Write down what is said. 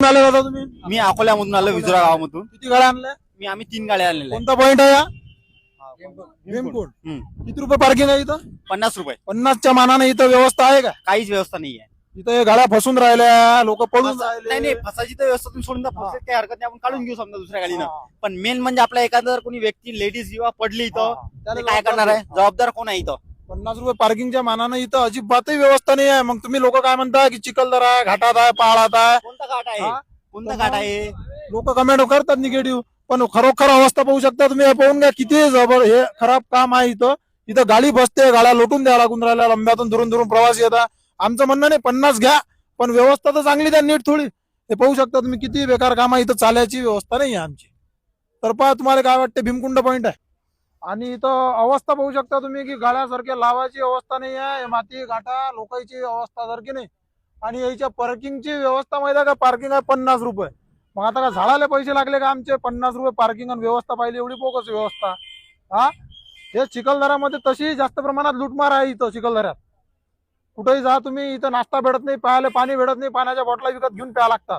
आले दादा तुम्ही? मी अकोल्यामधून आलो, विजुरा गावामधून. किती गाड्या आणल्या? आम्ही 3 गाड्या आणलेल्या कोणता पॉइंट आहे या? आहेत. भीमकुंड. हम्म. किती रुपये पार्किंग आहे इथं? 50 रुपये. 50च्या मानाने इथं व्यवस्था आहे का? काहीच व्यवस्था नाहीये. इथं हे गाड्या फसून राहिल्या, लोक पळून नाही नाही, फसायची तर व्यवस्था तुम्ही सोडून द्या. फसत काही हरकत नाही, आपण काढून घेऊ समजा दुसऱ्या गाडीनं. पण मेन म्हणजे आपला एखादा जर कोणी व्यक्ती लेडीज किंवा पडली इथं, त्याला ते काय करणार आहे? जबाबदार कोण आहे इथं? 50 रुपये पार्किंगच्या मानानं इथं अजिबातही व्यवस्था नाही आहे. मग तुम्ही लोक काय म्हणता की चिखलदरा आहे, घाटात आहे, पहाडात आहे. कोणता घाट आहे? हा? कोणता घाट आहे? लोक कमेंट करतात निगेटिव्ह, पण खरोखर अवस्था पाहू शकता तुम्ही. हे पाहून घ्या किती जबर हे खराब काम आहे इथं. इथं गाडी बसते, गाड्या लोटून द्यायला लागून राहिल्या, लंब्यातून दुरून दुरून प्रवासी येतात. आमचं म्हणणं नाही 50 घ्या, पण व्यवस्था तर चांगली द्या, नीट थोडी. हे पाहू शकता तुम्ही किती बेकार काम आहे. इथं चालायची व्यवस्था नाही आहे आमची. तर पहा तुम्हाला काय वाटते, भीमकुंड पॉइंट आहे आणि इथं अवस्था पाहू शकता तुम्ही की गाड्यासारख्या लावायची अवस्था नाही आहे. माती घाटा लोकांची अवस्था सारखी नाही. आणि याच्या पार्किंगची व्यवस्था माहिती आहे का? पार्किंग आहे 50 रुपये. मग आता का झाडाला पैसे लागले का आमचे? 50 रुपये पार्किंग आणि व्यवस्था पाहिली एवढी बोगस व्यवस्था. हा, हे चिखलदऱ्यामध्ये तशी जास्त प्रमाणात लुटमार आहे. इथं चिखलदऱ्यात कुठेही जा तुम्ही, इथं नाश्ता भेटत नाही, प्यायला पाणी भेटत नाही, पाण्याच्या बॉटला विकत घेऊन प्या लागतात.